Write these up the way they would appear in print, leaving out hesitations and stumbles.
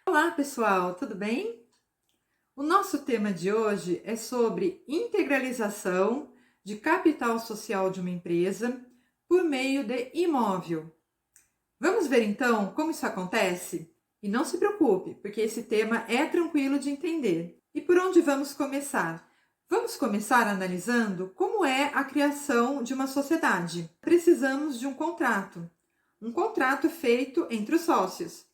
Olá, pessoal, tudo bem? O nosso tema de hoje é sobre integralização de capital social de uma empresa por meio de imóvel. Vamos ver então como isso acontece? E não se preocupe, porque esse tema é tranquilo de entender. E por onde vamos começar? Vamos começar analisando como é a criação de uma sociedade. Precisamos de um contrato feito entre os sócios.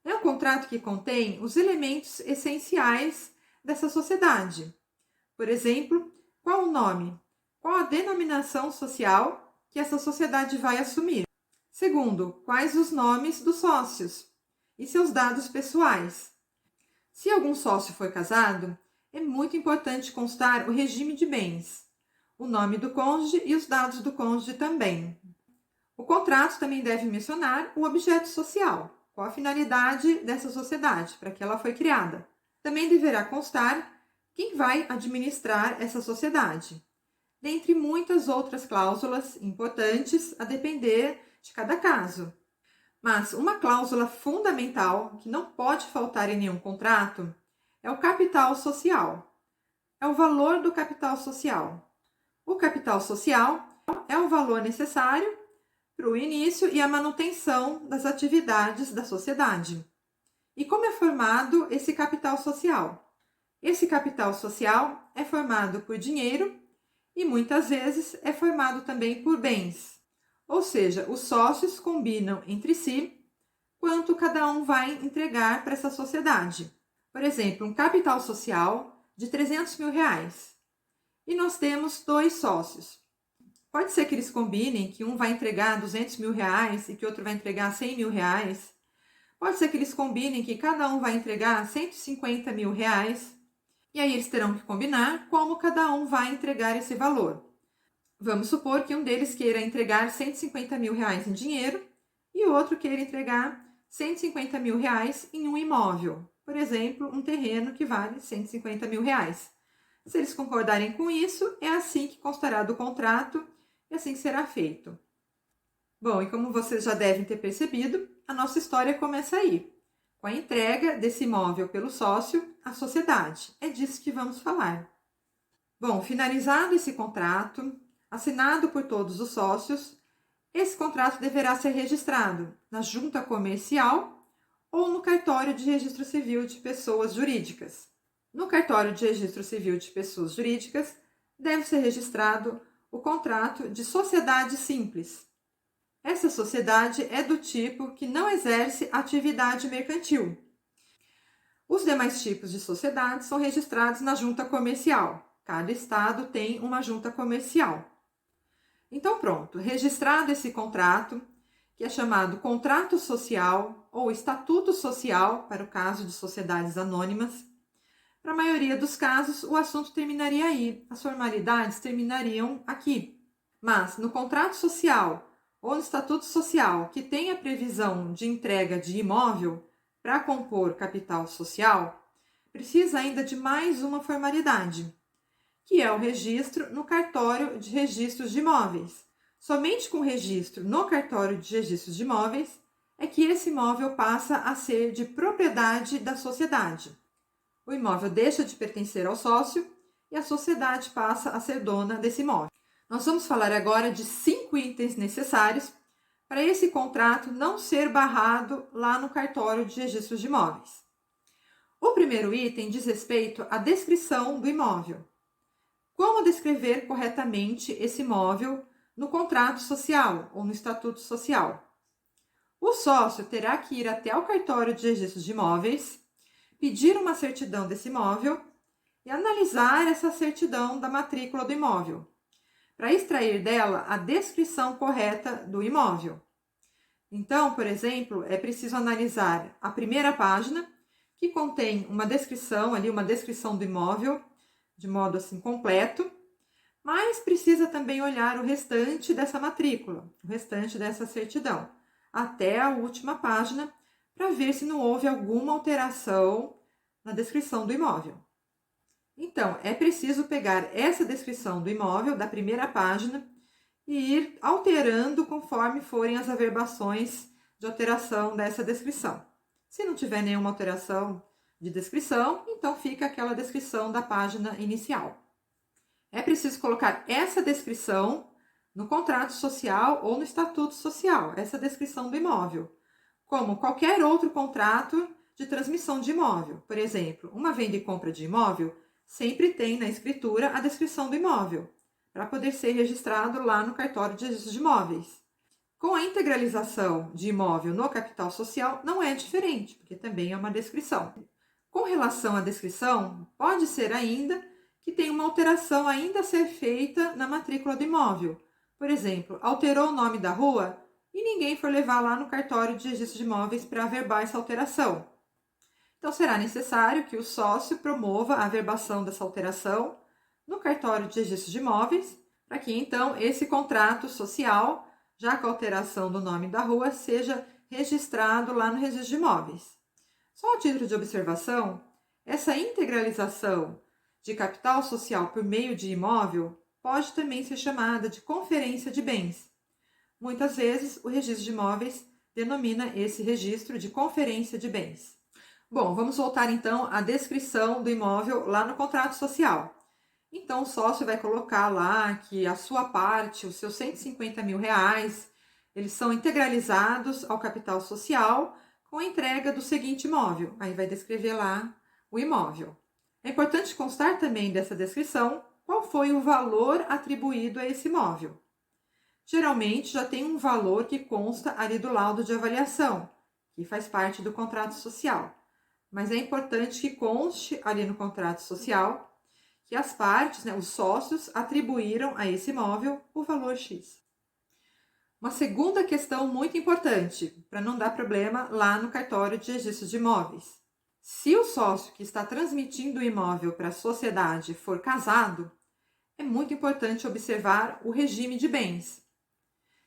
É um contrato que contém os elementos essenciais dessa sociedade. Por exemplo, qual o nome? Qual a denominação social que essa sociedade vai assumir? Segundo, quais os nomes dos sócios e seus dados pessoais? Se algum sócio for casado, é muito importante constar o regime de bens, o nome do cônjuge e os dados do cônjuge também. O contrato também deve mencionar o objeto social, qual a finalidade dessa sociedade, para que ela foi criada. Também deverá constar quem vai administrar essa sociedade, dentre muitas outras cláusulas importantes a depender de cada caso. Mas uma cláusula fundamental que não pode faltar em nenhum contrato é o capital social. É o valor do capital social. O capital social é o valor necessário para o início e a manutenção das atividades da sociedade. E como é formado esse capital social? Esse capital social é formado por dinheiro e muitas vezes é formado também por bens. Ou seja, os sócios combinam entre si quanto cada um vai entregar para essa sociedade. Por exemplo, um capital social de 300 mil reais. E nós temos dois sócios. Pode ser que eles combinem que um vai entregar 200 mil reais e que outro vai entregar 100 mil reais. Pode ser que eles combinem que cada um vai entregar 150 mil reais. E aí eles terão que combinar como cada um vai entregar esse valor. Vamos supor que um deles queira entregar 150 mil reais em dinheiro e o outro queira entregar 150 mil reais em um imóvel. Por exemplo, um terreno que vale 150 mil reais. Se eles concordarem com isso, é assim que constará do contrato e assim será feito. Bom, e como vocês já devem ter percebido, a nossa história começa aí, com a entrega desse imóvel pelo sócio à sociedade. É disso que vamos falar. Bom, finalizado esse contrato, assinado por todos os sócios, esse contrato deverá ser registrado na junta comercial ou no cartório de registro civil de pessoas jurídicas. No cartório de registro civil de pessoas jurídicas, deve ser registrado o contrato de sociedade simples. Essa sociedade é do tipo que não exerce atividade mercantil. Os demais tipos de sociedades são registrados na junta comercial. Cada estado tem uma junta comercial. Então, pronto, registrado esse contrato, que é chamado contrato social ou estatuto social, para o caso de sociedades anônimas, para a maioria dos casos, o assunto terminaria aí, as formalidades terminariam aqui. Mas no contrato social ou no estatuto social que tem a previsão de entrega de imóvel para compor capital social, precisa ainda de mais uma formalidade, que é o registro no cartório de registros de imóveis. Somente com o registro no cartório de registros de imóveis é que esse imóvel passa a ser de propriedade da sociedade. O imóvel deixa de pertencer ao sócio e a sociedade passa a ser dona desse imóvel. Nós vamos falar agora de 5 itens necessários para esse contrato não ser barrado lá no cartório de registros de imóveis. O primeiro item diz respeito à descrição do imóvel. Como descrever corretamente esse imóvel no contrato social ou no estatuto social? O sócio terá que ir até o cartório de registros de imóveis, pedir uma certidão desse imóvel e analisar essa certidão da matrícula do imóvel, para extrair dela a descrição correta do imóvel. Então, por exemplo, é preciso analisar a primeira página, que contém uma descrição do imóvel, de modo assim completo, mas precisa também olhar o restante dessa matrícula, o restante dessa certidão, até a última página, para ver se não houve alguma alteração na descrição do imóvel. Então, é preciso pegar essa descrição do imóvel da primeira página e ir alterando conforme forem as averbações de alteração dessa descrição. Se não tiver nenhuma alteração de descrição, então fica aquela descrição da página inicial. É preciso colocar essa descrição no contrato social ou no estatuto social, essa descrição do imóvel, como qualquer outro contrato de transmissão de imóvel. Por exemplo, uma venda e compra de imóvel sempre tem na escritura a descrição do imóvel, para poder ser registrado lá no cartório de registro de imóveis. Com a integralização de imóvel no capital social, não é diferente, porque também é uma descrição. Com relação à descrição, pode ser ainda que tenha uma alteração ainda a ser feita na matrícula do imóvel. Por exemplo, alterou o nome da rua e ninguém for levar lá no cartório de registro de imóveis para averbar essa alteração. Então, será necessário que o sócio promova a averbação dessa alteração no cartório de registro de imóveis, para que então esse contrato social, já com a alteração do nome da rua, seja registrado lá no registro de imóveis. Só a título de observação, essa integralização de capital social por meio de imóvel pode também ser chamada de conferência de bens. Muitas vezes, o registro de imóveis denomina esse registro de conferência de bens. Bom, vamos voltar então à descrição do imóvel lá no contrato social. Então, o sócio vai colocar lá que a sua parte, os seus R$ 150 mil, eles são integralizados ao capital social com a entrega do seguinte imóvel. Aí vai descrever lá o imóvel. É importante constar também dessa descrição qual foi o valor atribuído a esse imóvel. Geralmente já tem um valor que consta ali do laudo de avaliação, que faz parte do contrato social. Mas é importante que conste ali no contrato social que as partes, os sócios, atribuíram a esse imóvel o valor X. Uma segunda questão muito importante, para não dar problema lá no cartório de registro de imóveis. Se o sócio que está transmitindo o imóvel para a sociedade for casado, é muito importante observar o regime de bens.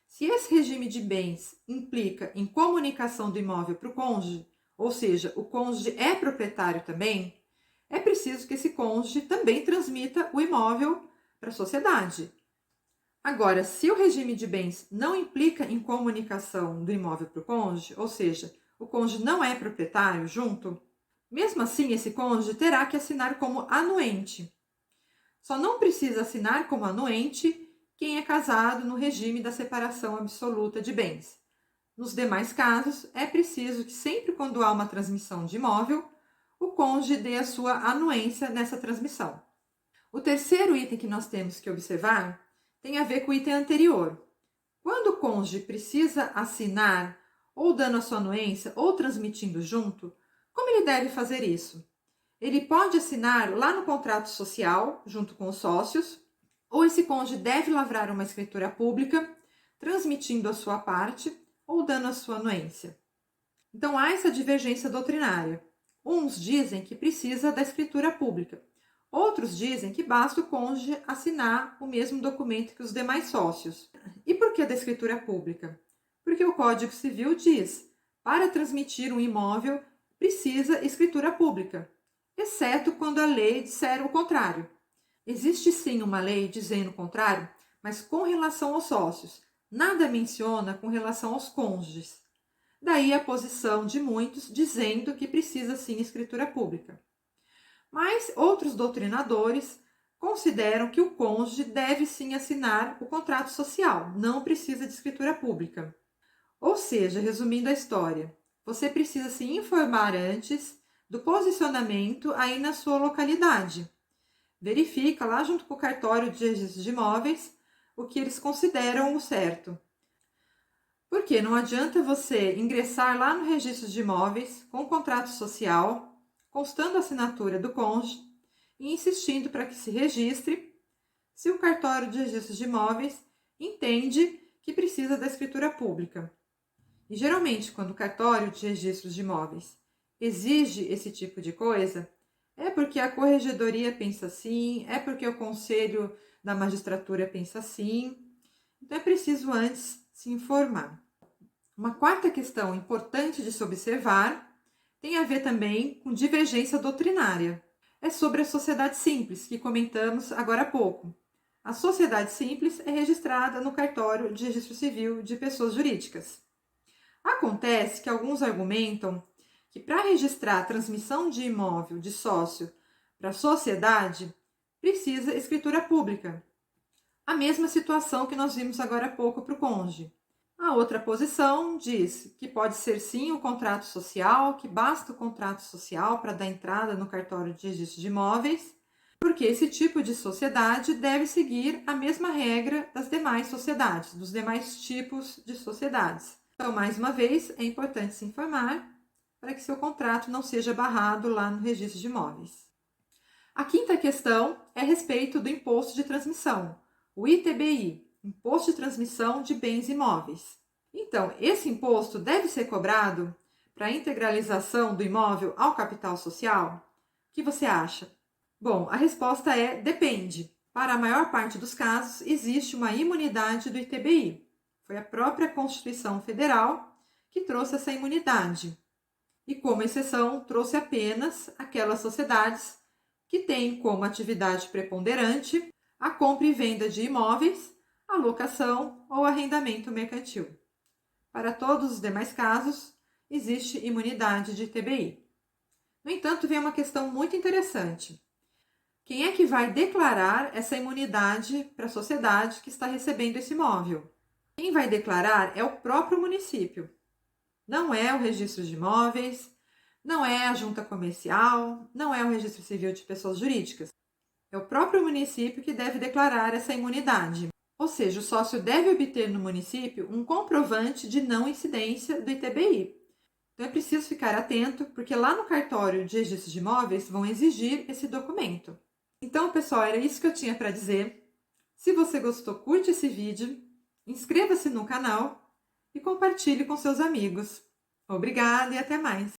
Se esse regime de bens implica em comunicação do imóvel para o cônjuge, ou seja, o cônjuge é proprietário também, é preciso que esse cônjuge também transmita o imóvel para a sociedade. Agora, se o regime de bens não implica em comunicação do imóvel para o cônjuge, ou seja, o cônjuge não é proprietário junto, mesmo assim esse cônjuge terá que assinar como anuente. Só não precisa assinar como anuente quem é casado no regime da separação absoluta de bens. Nos demais casos, é preciso que sempre quando há uma transmissão de imóvel, o cônjuge dê a sua anuência nessa transmissão. O terceiro item que nós temos que observar tem a ver com o item anterior. Quando o cônjuge precisa assinar ou dando a sua anuência ou transmitindo junto, como ele deve fazer isso? Ele pode assinar lá no contrato social, junto com os sócios, ou esse cônjuge deve lavrar uma escritura pública, transmitindo a sua parte ou dando a sua anuência. Então, há essa divergência doutrinária. Uns dizem que precisa da escritura pública. Outros dizem que basta o cônjuge assinar o mesmo documento que os demais sócios. E por que da escritura pública? Porque o Código Civil diz, para transmitir um imóvel, precisa escritura pública, exceto quando a lei disser o contrário. Existe sim uma lei dizendo o contrário, mas com relação aos sócios. Nada menciona com relação aos cônjuges. Daí a posição de muitos dizendo que precisa sim escritura pública. Mas outros doutrinadores consideram que o cônjuge deve sim assinar o contrato social, não precisa de escritura pública. Ou seja, resumindo a história, você precisa se informar antes do posicionamento aí na sua localidade. Verifica lá junto com o cartório de registro de imóveis o que eles consideram o certo. Porque não adianta você ingressar lá no registro de imóveis com o contrato social, constando a assinatura do cônjuge e insistindo para que se registre, se o cartório de registro de imóveis entende que precisa da escritura pública. E geralmente, quando o cartório de registros de imóveis exige esse tipo de coisa, é porque a corregedoria pensa assim, é porque o conselho da magistratura pensa assim. Então, é preciso antes se informar. Uma quarta questão importante de se observar tem a ver também com divergência doutrinária. É sobre a sociedade simples, que comentamos agora há pouco. A sociedade simples é registrada no cartório de registro civil de pessoas jurídicas. Acontece que alguns argumentam que para registrar a transmissão de imóvel de sócio para a sociedade, precisa escritura pública. A mesma situação que nós vimos agora há pouco para o cônjuge. A outra posição diz que pode ser sim o contrato social, que basta o contrato social para dar entrada no cartório de registro de imóveis, porque esse tipo de sociedade deve seguir a mesma regra das demais sociedades, dos demais tipos de sociedades. Então, mais uma vez, é importante se informar para que seu contrato não seja barrado lá no registro de imóveis. A quinta questão é a respeito do imposto de transmissão, o ITBI, Imposto de Transmissão de Bens Imóveis. Então, esse imposto deve ser cobrado para a integralização do imóvel ao capital social? O que você acha? Bom, a resposta é depende. Para a maior parte dos casos, existe uma imunidade do ITBI. Foi a própria Constituição Federal que trouxe essa imunidade. E como exceção, trouxe apenas aquelas sociedades que têm como atividade preponderante a compra e venda de imóveis, a locação ou arrendamento mercantil. Para todos os demais casos, existe imunidade de ITBI. No entanto, vem uma questão muito interessante. Quem é que vai declarar essa imunidade para a sociedade que está recebendo esse imóvel? Quem vai declarar é o próprio município. Não é o registro de imóveis, não é a junta comercial, não é o registro civil de pessoas jurídicas. É o próprio município que deve declarar essa imunidade. Ou seja, o sócio deve obter no município um comprovante de não incidência do ITBI. Então é preciso ficar atento, porque lá no cartório de registro de imóveis vão exigir esse documento. Então, pessoal, era isso que eu tinha para dizer. Se você gostou, curte esse vídeo, inscreva-se no canal e compartilhe com seus amigos. Obrigada e até mais!